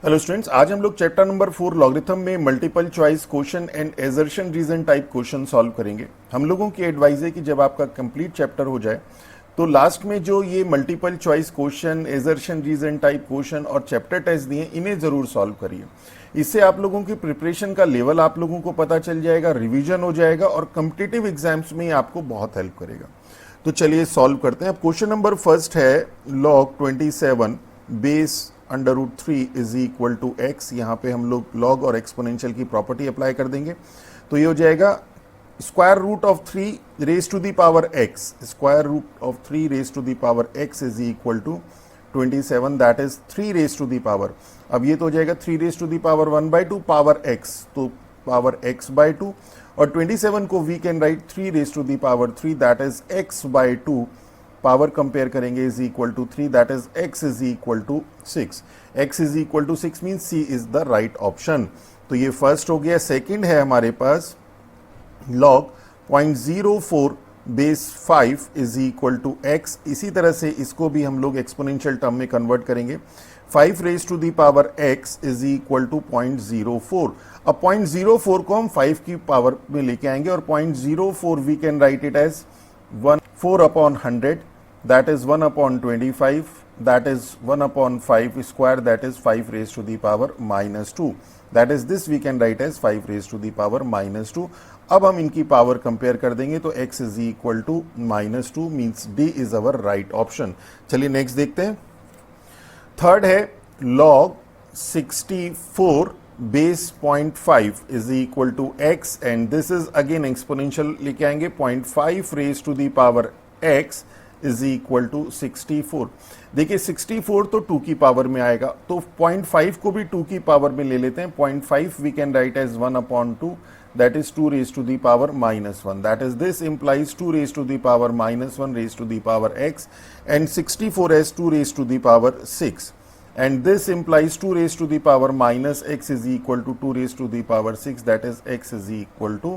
Hello students, आज हम लोग चैप्टर नंबर 4 लॉगरिथम में multiple choice question and assertion reason type question solve करेंगे। हम लोगों की एडवाइस है कि जब आपका कंप्लीट चैप्टर हो जाए तो लास्ट में जो ये multiple choice question, assertion reason type question और चैप्टर टेस्ट दिए, इन्हें जरूर सॉल्व करिए। इससे आप लोगों की प्रिपरेशन का लेवल आप लोगों को पता चल जाएगा, रिविजन हो जाएगा और कॉम्पिटिटिव एग्जाम्स में आपको बहुत हेल्प करेगा। तो चलिए सॉल्व करते हैं। अब क्वेश्चन नंबर फर्स्ट है log 27 base under root 3 is equal to x. यहाँ पे हम लोग लॉग और एक्सपोनेंशियल की प्रॉपर्टी अप्लाई कर देंगे तो ये हो जाएगा square root of 3 raise to the power x. Square root of 3 raise to the power x is equal to 27, that is 3 raise to the power. अब ये तो हो जाएगा 3 raise to the power 1/2 power x, तो power x by 2, और 27 को we can write 3 raise to the power 3, that is x by 2। Power compare करेंगे is equal to 3, that is x is equal to 6। x is equal to 6 means C is the right option. तो ये first हो गया। Second है हमारे पास log 0.04 base 5 is equal to x। इसी तरह से इसको भी हम लोग एक्सपोनेंशियल टर्म में कन्वर्ट करेंगे। 5 raise to the power x is equal to 0.04। अब 0.04 को हम 5 की पावर में लेके आएंगे और 0.04 we can write it as 4/100, that is 1/25, that is 1/5 square, that is 5 raised to the power -2, that is this we can write as 5 raised to the power -2। अब हम इनकी पावर कंपेयर कर देंगे तो x is equal to -2 means D is our right option। चलिए next देखते हैं। Third है log 64 base 0.5 is equal to x and this is again exponential लेके आएंगे। 0.5 raise to the power x is equal to 64। देखिए 64 तो 2 की power में आएगा, तो 0.5 को भी 2 की पावर में ले लेते हैं। 0.5 we can write as 1/2, that is 2 raised to the power -1, that is this implies 2 raised to the power -1 raised to the power x, and 64 as 2 raised to the power 6, and this implies 2 raised to the power -x is equal to 2 raised to the power 6, that is x is equal to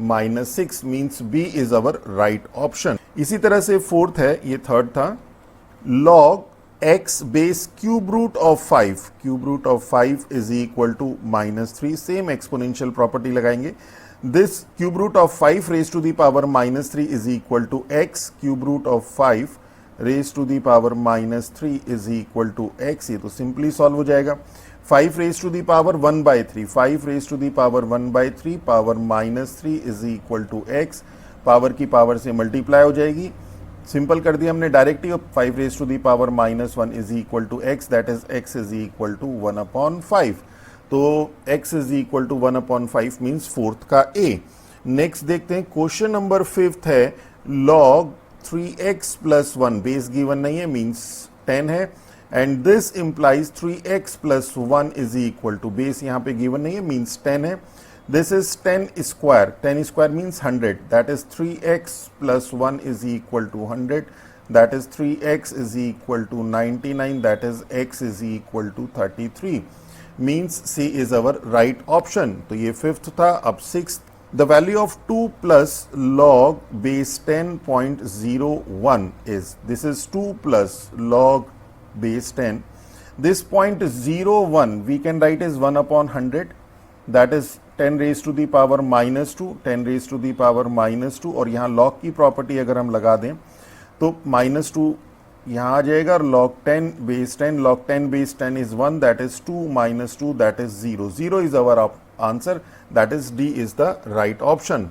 -6 means B is our right option। इसी तरह से fourth है, ये third था, log x base cube root of 5, cube root of 5 is equal to -3। Same exponential property लगाएंगे। This cube root of 5 raise to the power -3 is equal to x, cube root of 5 raise to the power -3 is equal to x। ये तो simply solve हो जाएगा। 5 raise to the power 1/3, 5 raise to the power 1/3 power -3 is equal to x। Power की power से multiply हो जाएगी, simple कर दिया हमने directly. 5 raise to the power -1 is equal to x, that is x is equal to 1/5। तो x is equal to 1/5 means fourth का A। Next देखते हैं क्वेश्चन नंबर 5 है log 3x + 1 बेस गिवन नहीं है मीन्स 10 है, and this implies 3x + 1 is equal to, base यहाँ पे गिवन नहीं है मीन्स 10 है। This is 10 square, 10 square means 100, that is 3x + 1 is equal to 100, that is 3x is equal to 99, that is x is equal to 33 means C is our right option। तो ये fifth था। अब sixth, the value of 2 plus log base 10.01 is, this is 2 plus log base 10, this 0.01 we can write as 1/100, that is 10 raise to the power -2, 10 raise to the power -2, और यहाँ log की property अगर हम लगा दें तो -2 यहाँ आ जाएगा, और log 10 base 10, log 10 base 10 is 1, that is 2 - 2 that is 0। 0 is our answer, that is D is the right option.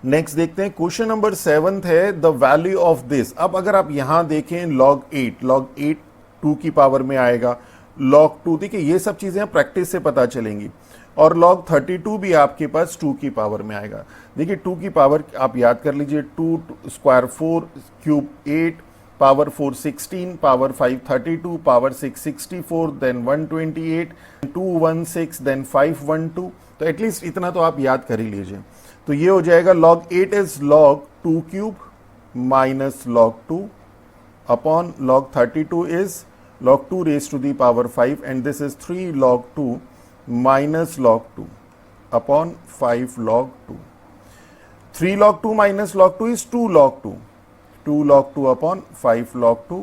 Next देखते हैं क्वेश्चन नंबर 7 है द वैल्यू ऑफ दिस। अब अगर आप यहाँ देखें log 8 2 की पावर में आएगा, log 2, देखिए ये सब चीजें प्रैक्टिस से पता चलेंगी, और log 32 भी आपके पास 2 की पावर में आएगा। देखिए 2 की पावर आप याद कर लीजिए, 2 square 4, cube 8, power 4 16, power 5 32, power 6 64, then 128, 2 16, then 5 12। तो एटलीस्ट इतना तो आप याद कर ही लीजिए। तो ये हो जाएगा log 8 is log 2 cube minus log 2 upon log 32 is log 2 raise to the power 5, and this is 3 log 2 minus log 2 upon 5 log 2. 3 log 2 minus log 2 is 2 log 2. 2 log 2 upon 5 log 2.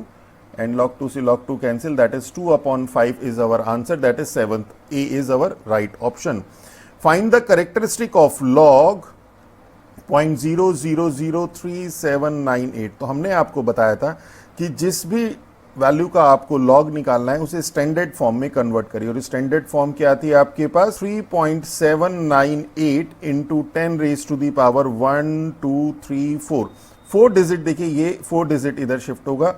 and log 2 से log 2 cancel, that is 2/5 is our answer, that is 7th. A is our right option. Find the characteristic of log 0.00039798. तो हमने आपको बताया था कि जिस भी value का आपको लॉग निकालना है उसे स्टैंडर्ड फॉर्म में कन्वर्ट करिए, और स्टैंडर्ड फॉर्म क्या थी आपके पास, 3.798 into 10 raise to the power 1 2 3 4, 4 digit, देखिए ये 4 डिजिट इधर शिफ्ट होगा,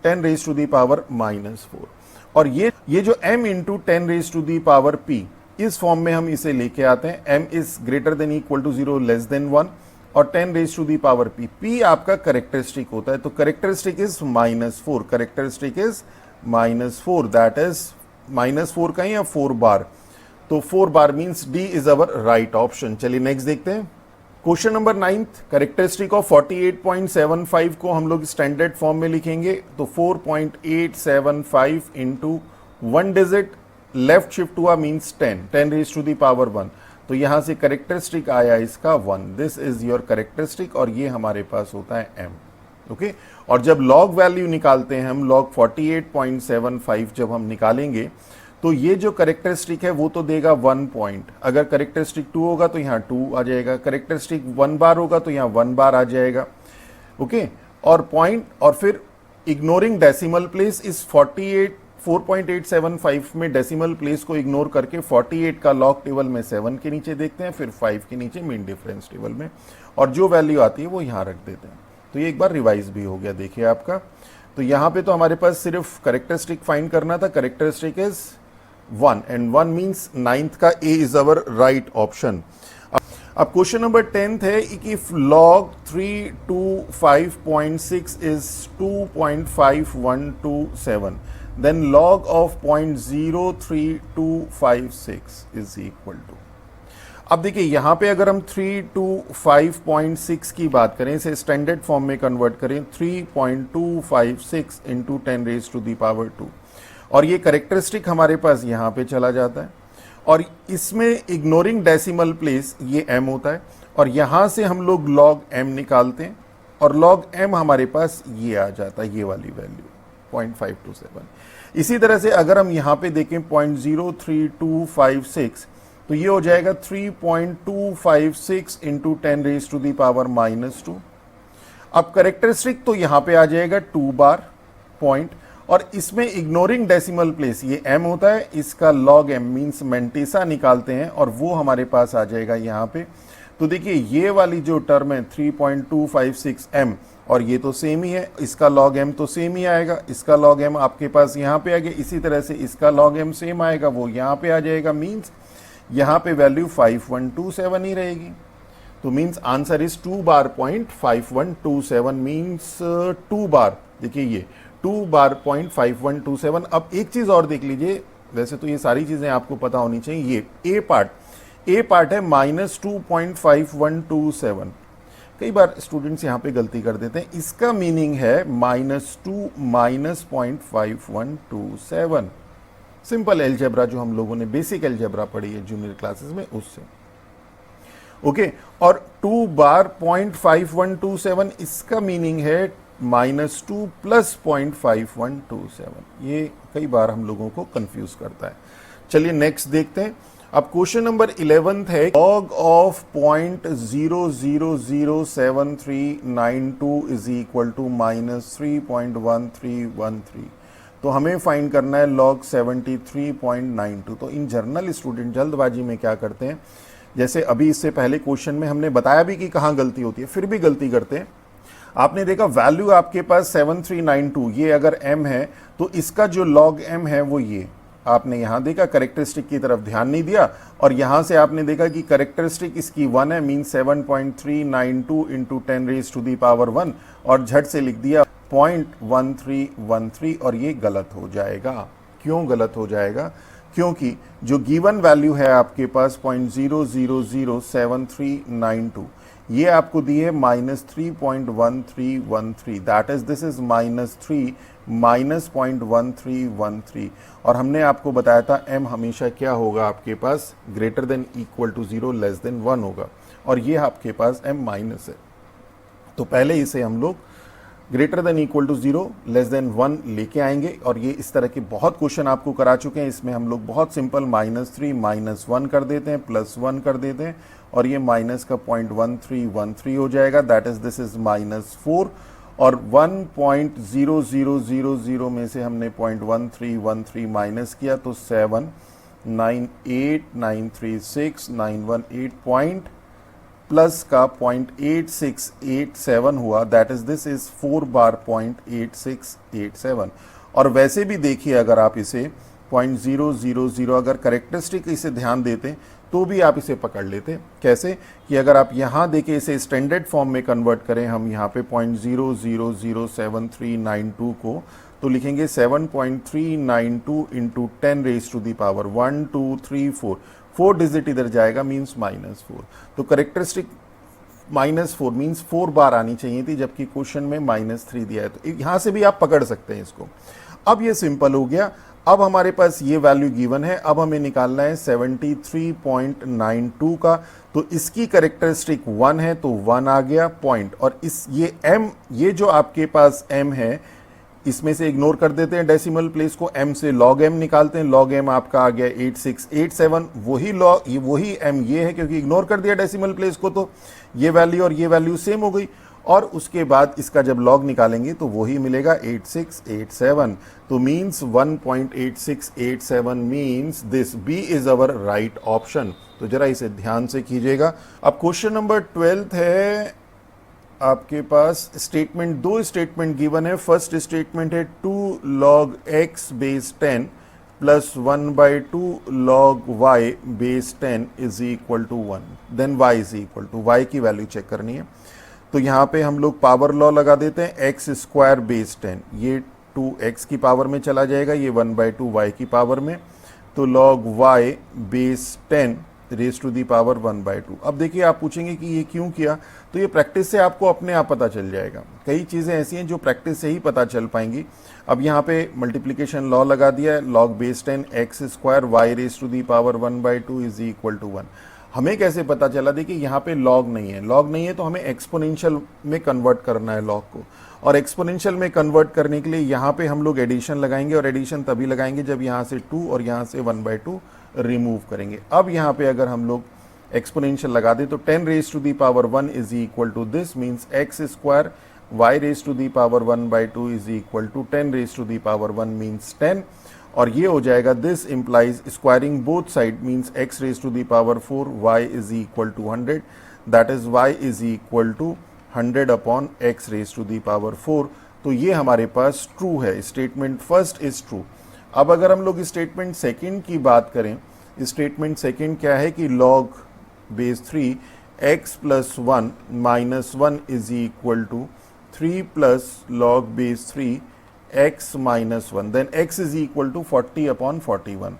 10 रेज टू दी पावर -4, और ये जो m into 10 raise to the power p, इस फॉर्म में हम इसे लेके आते हैं, m is greater than equal to 0 less than 1, और 10 raise to the power p, p आपका करेक्टरिस्टिक होता है, तो characteristic is -4, characteristic is -4, that is -4 का या 4 बार, तो 4 बार means d is our right option. चलिए नेक्स्ट देखते हैं। क्वेश्चन नंबर 9, करेक्टरिस्टिक ऑफ 48.75 को हम लोग स्टैंडर्ड फॉर्म में लिखेंगे, तो 4.875 इंटू 1 डिजिट लेफ्ट शिफ्ट हुआ means 10 raise to the power 1, तो यहां से करेक्टरिस्टिक आया इसका 1, दिस इज योर करेक्टरिस्टिक, और ये हमारे पास होता है m, ओके। और जब लॉग वैल्यू निकालते हैं हम, लॉग 48.75 जब हम निकालेंगे तो ये जो करेक्टरिस्टिक है वो तो देगा 1 पॉइंट, अगर करेक्टरिस्टिक 2 होगा तो यहाँ 2 आ जाएगा, करेक्टरिस्टिक 1 बार होगा तो यहाँ 1 बार आ जाएगा, ओके। और पॉइंट, और फिर इग्नोरिंग डेसिमल प्लेस, इस 4.875 में डेसिमल प्लेस को इग्नोर करके 48 का लॉग टेबल में 7 के नीचे देखते हैं, फिर 5 के नीचे मीन डिफरेंस टेबल में, और जो वैल्यू आती है वो यहाँ रख देते हैं। तो ये एक बार रिवाइज भी हो गया, देखिए आपका। तो यहाँ पे तो हमारे पास सिर्फ करेक्टरिस्टिक फाइंड करना था, characteristic is 1 and 1 means 9th का A is our right option. अब क्वेश्चन नंबर 10th है, if log 325.6 is 2.5127, then log of 0.03256 is equal to, अब देखिए यहां पे अगर हम 325.6 की बात करें, इसे स्टैंडर्ड फॉर्म में कन्वर्ट करें, 3.256 into 10 raise to the power 2, और ये करेक्टरिस्टिक हमारे पास यहां पे चला जाता है, और इसमें इग्नोरिंग डेसिमल प्लेस ये m होता है, और यहां से हम लोग log m निकालते हैं, और log m हमारे पास ये आ जाता है, ये वाली वैल्यू 0.527। इसी तरह से अगर हम यहां पे देखें 0.03256, तो ये हो जाएगा 3.256 into 10 raise to the power -2। अब करेक्टरिस्टिक तो यहां पे आ जाएगा 2 बार पॉइंट, और इसमें इग्नोरिंग डेसिमल प्लेस ये m होता है, इसका log m मीन्स मेंटेसा निकालते हैं, और वो हमारे पास आ जाएगा यहाँ पे। तो देखिए ये वाली जो टर्म है 3.256 m, और ये तो सेम ही है, इसका log m तो सेम ही आएगा, इसका log m आपके पास यहाँ पे आ गया, इसी तरह से इसका log m सेम आएगा, वो यहाँ पे आ जाएगा, मीन्स यहाँ पे वैल्यू 5127 ही रहेगी। तो means answer is 2 bar 0.5127 means 2 बार, देखिए ये 2 बार 0.5127। अब एक चीज और देख लीजिए, वैसे तो ये सारी चीजें आपको पता होनी चाहिए, ये ए पार्ट है -2.5127। कई बार स्टूडेंट्स यहाँ पे गलती कर देते हैं, इसका मीनिंग है -2 -0.5127, सिंपल एल्जेब्रा जो हम लोगों ने बेसिक एल्जेब्रा पढ़ी है जूनियर क्लासेस में, उससे, ओके। और 2 बार 0.5127, इसका मीनिंग है -2 + 0.5127। ये कई बार हम लोगों को कंफ्यूज करता है। चलिए नेक्स्ट देखते हैं। अब क्वेश्चन नंबर 11th है, log of 0.0007392 is equal to -3.1313। तो हमें फाइंड करना है log 73.92। तो इन जनरल स्टूडेंट जल्दबाजी में क्या करते हैं, जैसे अभी इससे पहले क्वेश्चन में हमने बताया भी कि कहाँ गलती होती है, फिर भी गलती करते हैं। आपने देखा वैल्यू आपके पास 7392, ये अगर m है तो इसका जो log m है वो ये, आपने यहां देखा करेक्टरिस्टिक की तरफ ध्यान नहीं दिया, और यहां से आपने देखा कि करेक्टरिस्टिक इसकी 1 है, mean 7.392 into 10 raise to the power 1, और झट से लिख दिया 0.1313, और ये गलत हो जाएगा। क्यों गलत हो जाएगा? क्योंकि जो गिवन वैल्यू है आपके पास 0.0007392, ये आपको दी है -3.1313, दैट इज दिस इज -3 -0.1313, और हमने आपको बताया था m हमेशा क्या होगा आपके पास, greater than equal to 0 less than 1 होगा, और ये आपके पास m माइनस है। तो पहले इसे हम लोग greater than equal to 0 less than 1 लेके आएंगे। और ये इस तरह के बहुत क्वेश्चन आपको करा चुके हैं। इसमें हम लोग बहुत सिंपल -3 -1 कर देते हैं, +1 कर देते हैं, और ये माइनस का 0.1313 हो जाएगा। दैट इज दिस इज -4, और 1.0000 में से हमने 0.1313 माइनस किया तो 798936918 पॉइंट प्लस का 0.8687 हुआ। दैट इज दिस इज 4 बार 0.8687। और वैसे भी देखिए, अगर आप इसे 0.000 अगर करेक्टरिस्टिक इसे ध्यान देते तो भी आप इसे पकड़ लेते। कैसे कि अगर आप यहाँ देखें इसे स्टैंडर्ड फॉर्म में कन्वर्ट करें, हम यहाँ पे 0.0007392 को तो लिखेंगे 7.392 into 10 raise to the power 1 2 3 4, 4 digit इधर जाएगा मीन्स -4। तो करेक्टरिस्टिक -4 मीन्स 4 बार आनी चाहिए थी, जबकि क्वेश्चन में -3 दिया है। तो यहाँ से भी आप पकड़ सकते हैं इसको। अब ये सिंपल हो गया। अब हमारे पास ये वैल्यू गिवन है, अब हमें निकालना है 73.92 का। तो इसकी करेक्टरिस्टिक 1 है तो 1 आ गया पॉइंट, और इस ये m, ये जो आपके पास m है, इसमें से इग्नोर कर देते हैं डेसिमल प्लेस को, m से log m निकालते हैं। log m आपका आ गया 8687, वही m ये है, क्योंकि इग्नोर कर दिया डेसिमल प्लेस को तो ये वैल्यू और ये वैल्यू सेम हो गई। और उसके बाद इसका जब लॉग निकालेंगे तो वही मिलेगा 8687। तो means 1.8687 means this B is our right option. तो जरा इसे ध्यान से कीजिएगा। अब क्वेश्चन नंबर 12 है आपके पास। स्टेटमेंट, 2 स्टेटमेंट गिवन है। फर्स्ट स्टेटमेंट है 2 log x base 10 plus 1/2 log y base 10 is equal to 1। Then y is equal to, y की वैल्यू चेक करनी है। तो यहाँ पे हम लोग पावर लॉ लगा देते हैं, एक्स स्क्वायर बेस 10, ये 2x की पावर में चला जाएगा, ये 1/2 y की पावर में, तो log y base 10 raise to the power 1/2। अब देखिए, आप पूछेंगे कि ये क्यों किया, तो ये प्रैक्टिस से आपको अपने आप पता चल जाएगा। कई चीज़ें ऐसी हैं जो प्रैक्टिस से ही पता चल पाएंगी। अब यहाँ पे मल्टीप्लिकेशन लॉ लगा दिया है, log base 10 x square y raise to the power 1/2 is equal to 1। हमें कैसे पता चला? देखिए यहाँ पे लॉग नहीं है, लॉग नहीं है तो हमें एक्सपोनेंशियल में कन्वर्ट करना है लॉग को, और एक्सपोनेंशियल में कन्वर्ट करने के लिए यहाँ पे हम लोग एडिशन लगाएंगे, और एडिशन तभी लगाएंगे जब यहाँ से 2 और यहाँ से 1/2 रिमूव करेंगे। अब यहाँ पे अगर हम लोग एक्सपोनेंशियल लगा दें तो 10 raise to the power 1 is equal to this, means x square y raise to the power 1/2 is equal to 10 raise to the power 1 means 10, और ये हो जाएगा this implies squaring both side means x raise to the power 4 y is equal to 100, that is y is equal to 100 upon x raise to the power 4। तो ये हमारे पास true है, statement first is true. अब अगर हम लोग statement second की बात करें, स्टेटमेंट सेकंड क्या है कि log base 3 x plus 1 minus 1 is equal to 3 plus log base 3 x minus 1, then x is equal to 40 upon 41।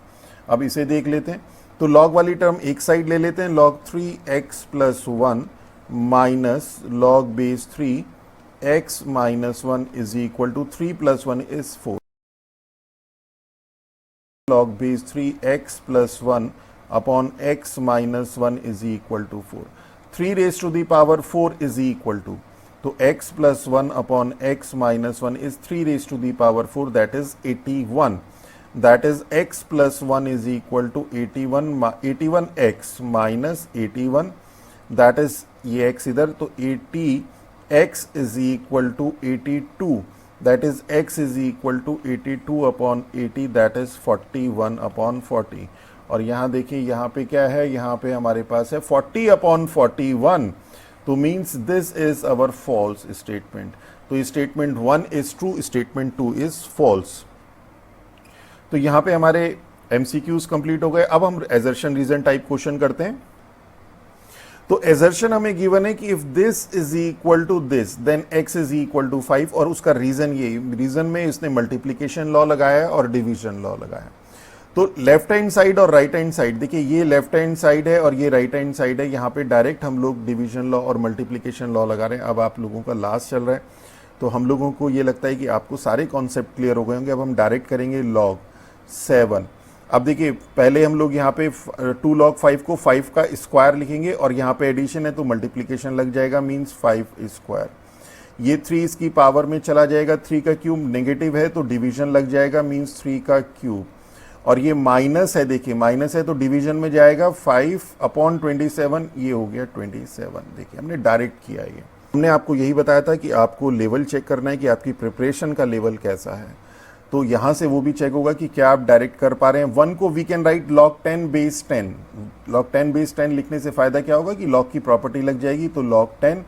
अब इसे देख लेते हैं, तो log वाली टर्म एक साइड ले लेते हैं, log 3x plus 1 minus log base 3 x minus 1 is equal to 3 plus 1 is 4, log base 3x plus 1 upon x minus 1 is equal to 4। 3 raise to the power 4 is equal to, तो x plus 1 upon x minus 1 is 3 raise to the power 4, that is 81, that is x plus 1 is equal to 81x minus 81, that is ये x इधर, तो 80x is equal to 82, that is x is equal to 82 upon 80, that is 41 upon 40। और यहाँ देखिए, यहाँ पे क्या है, यहाँ पे हमारे पास है 40 अपॉन 41, तो means this is our false statement. तो statement 1 is true, statement 2 is false. तो यहाँ पे हमारे एमसीक्यूज कंप्लीट हो गए। अब हम एजर्शन रीजन टाइप क्वेश्चन करते हैं। तो एजर्शन हमें गिवन है कि if this is equal to this then x is equal to 5, और उसका रीजन ये, रीजन में इसने मल्टीप्लीकेशन लॉ लगाया है और डिवीजन लॉ लगाया। तो लेफ्ट हैंड साइड और राइट हैंड साइड, देखिए ये लेफ्ट हैंड साइड है और ये राइट हैंड साइड है, यहाँ पे डायरेक्ट हम लोग डिवीजन लॉ और मल्टीप्लीकेशन लॉ लगा रहे हैं। अब आप लोगों का लास्ट चल रहा है तो हम लोगों को ये लगता है कि आपको सारे कॉन्सेप्ट क्लियर हो गए होंगे। अब हम डायरेक्ट करेंगे log 7। अब देखिए, पहले हम लोग यहाँ पे 2 log 5 को 5 का स्क्वायर लिखेंगे, और यहाँ पे एडिशन है तो मल्टीप्लीकेशन लग जाएगा, मीन्स 5 स्क्वायर। ये 3 इसकी पावर में चला जाएगा, 3 का क्यूब नेगेटिव है तो डिवीजन लग जाएगा, मीन्स 3 का क्यूब। और ये माइनस है, देखिए माइनस है तो डिवीजन में जाएगा 5/27, ये हो गया 27। देखिए हमने डायरेक्ट किया। ये हमने आपको यही बताया था कि आपको लेवल चेक करना है कि आपकी प्रिपरेशन का लेवल कैसा है, तो यहाँ से वो भी चेक होगा कि क्या आप डायरेक्ट कर पा रहे हैं। 1 को we can write log 10 base 10। log 10 base 10 लिखने से फायदा क्या होगा कि log की प्रॉपर्टी लग जाएगी, तो log 10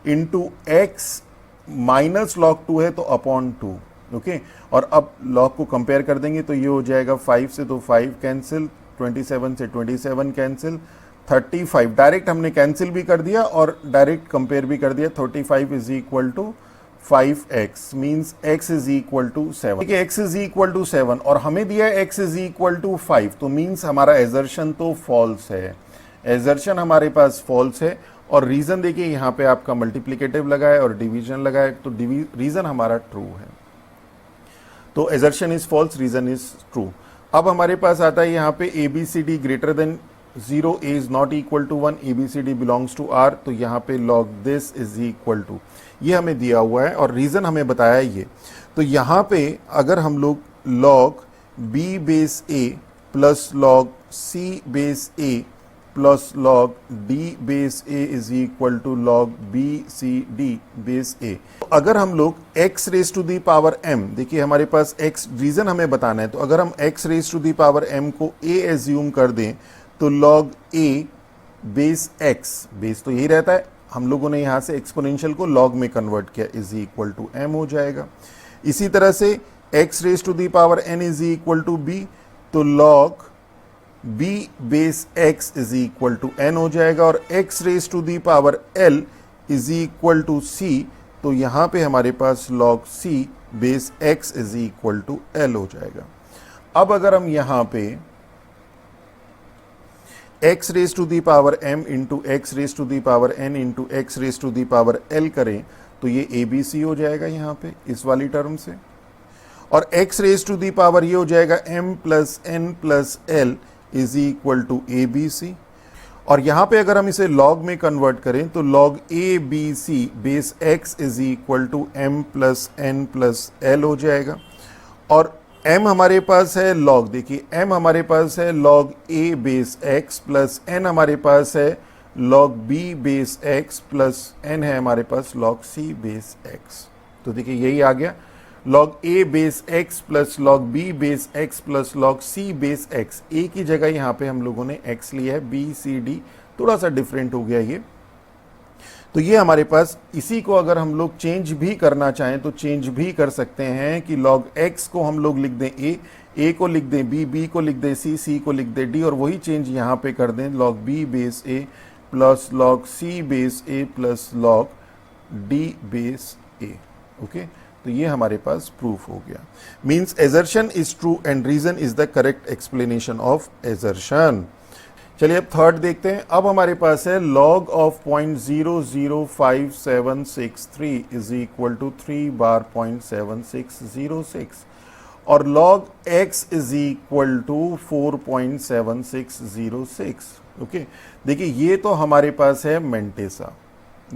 into x minus log 2 है तो अपॉन 2। ओके, और अब log को कंपेयर कर देंगे तो ये हो जाएगा 5 से तो 5 कैंसिल, 27 से 27 कैंसिल, 35 डायरेक्ट हमने कैंसिल भी कर दिया और डायरेक्ट कंपेयर भी कर दिया। 35 is equal to 5x means x is equal to 7। ठीक है, x इज इक्वल टू 7 और हमें दिया x इज इक्वल टू 5, तो मीन्स हमारा एजर्शन तो फॉल्स है। एजर्शन हमारे पास फॉल्स है और रीजन देखिए यहाँ पे आपका मल्टीप्लिकेटिव लगा है और डिवीजन लगा है, तो रीजन हमारा ट्रू है। तो assertion is false, reason is true. अब हमारे पास आता है यहाँ पे ABCD greater than 0, A is not equal to 1, ABCD belongs to R, तो यहाँ पे log this is equal to, ये हमें दिया हुआ है और रीजन हमें बताया है ये। तो यहाँ पे अगर हम लोग log B base A plus log C base A plus log D base A is equal to log B C D base A, तो अगर हम लोग x raise to the power m, देखिए हमारे पास x रीजन हमें बताना है, तो अगर हम x raise to the power m को a एज्यूम कर दें तो log a base x, base तो यही रहता है, हम लोगों ने यहां से एक्सपोनेंशियल को log में कन्वर्ट किया, इज इक्वल टू m हो जाएगा। इसी तरह से x raise to the power n is equal to b, तो log b base x is equal to n हो जाएगा और x raise to the power l is equal to c, तो यहां पे हमारे पास log c base x is equal to l हो जाएगा। अब अगर हम यहां पे x raise to the power m into x raise to the power n into x raise to the power l करें तो ये ABC हो जाएगा यहाँ पे इस वाली टर्म से, और x raise to the power ये हो जाएगा m plus n plus l is equal to ABC, और यहाँ पे अगर हम इसे log में कन्वर्ट करें तो log ABC base x is equal to m plus n plus l हो जाएगा। और m हमारे पास है log, देखिए m हमारे पास है log a base x plus n हमारे पास है log b base x plus n है हमारे पास log c बेस x, तो देखिए यही आ गया log a base x plus log b base x plus log c base x। a की जगह यहाँ पे हम लोगों ने x लिया है, b c d थोड़ा सा डिफरेंट हो गया ये, तो ये हमारे पास, इसी को अगर हम लोग चेंज भी करना चाहें तो चेंज भी कर सकते हैं कि log x को हम लोग लिख दें a को लिख दें b को लिख दें c को लिख दें d, और वही चेंज यहाँ पे कर दें log b base a plus log c base a plus log d base a। Okay, तो ये हमारे पास प्रूफ हो गया। Means assertion is true and reason is the correct explanation of assertion. चलिए अब थर्ड देखते हैं। अब हमारे पास है log of 0.005763 is equal to 3 bar 0.7606 और log x is equal to 4.7606। Okay, देखिए ये तो हमारे पास है मेंटेसा,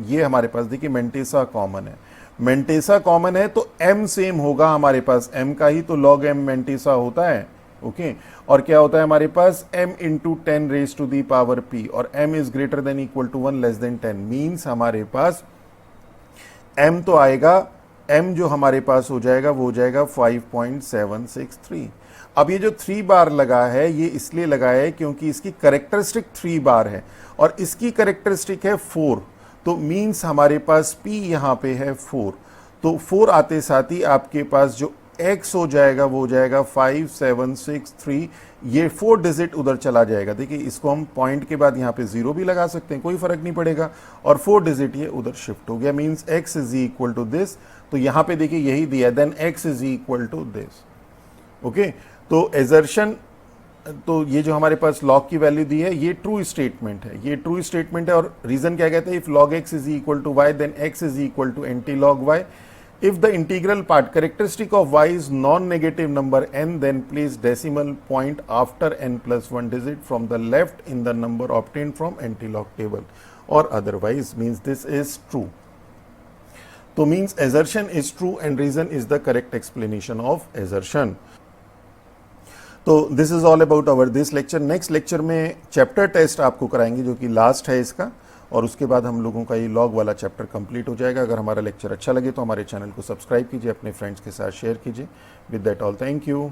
ये हमारे पास देखिए मेंटेसा कॉमन है, मेंटेसा कॉमन है तो m सेम होगा हमारे पास, m का ही तो log m मेंटेसा होता है। ओके, और क्या होता है हमारे पास m into 10 raise to the power p, और m is greater than equal to 1 less than 10, means हमारे पास m तो आएगा, m जो हमारे पास हो जाएगा वो हो जाएगा 5.763। अब ये जो 3 बार लगा है ये इसलिए लगा है क्योंकि इसकी करेक्टरिस्टिक 3 बार है और इसकी करेक्टरिस्टिक है 4, तो मीन्स हमारे पास p यहाँ पे है 4, तो 4 आते साथ ही आपके पास जो x हो जाएगा वो हो जाएगा 5763, ये 4 डिजिट उधर चला जाएगा। देखिए इसको हम पॉइंट के बाद यहाँ पे 0 भी लगा सकते हैं, कोई फर्क नहीं पड़ेगा, और 4 डिजिट ये उधर शिफ्ट हो गया, means x is equal to this, तो यहाँ पे देखिए यही दिया, then x is equal to this. Okay, तो एजर्शन, तो ये जो हमारे पास log की वैल्यू दी है ये ट्रू स्टेटमेंट है, ये ट्रू स्टेटमेंट है, और रीजन क्या कहते हैं, if log x is equal to y then x is equal to anti log y। If the integral part characteristic of y is non-negative number n, then place decimal point after n plus 1 digit from the left in the number obtained from antilog table or otherwise, means this is true। तो means assertion is true and reason is the correct explanation of assertion. तो this is all about our this lecture. Next lecture में chapter test आपको कराएंगे जो कि last है इसका, और उसके बाद हम लोगों का ये लॉग वाला चैप्टर कंप्लीट हो जाएगा। अगर हमारा लेक्चर अच्छा लगे तो हमारे चैनल को सब्सक्राइब कीजिए, अपने फ्रेंड्स के साथ शेयर कीजिए। With that all, thank you.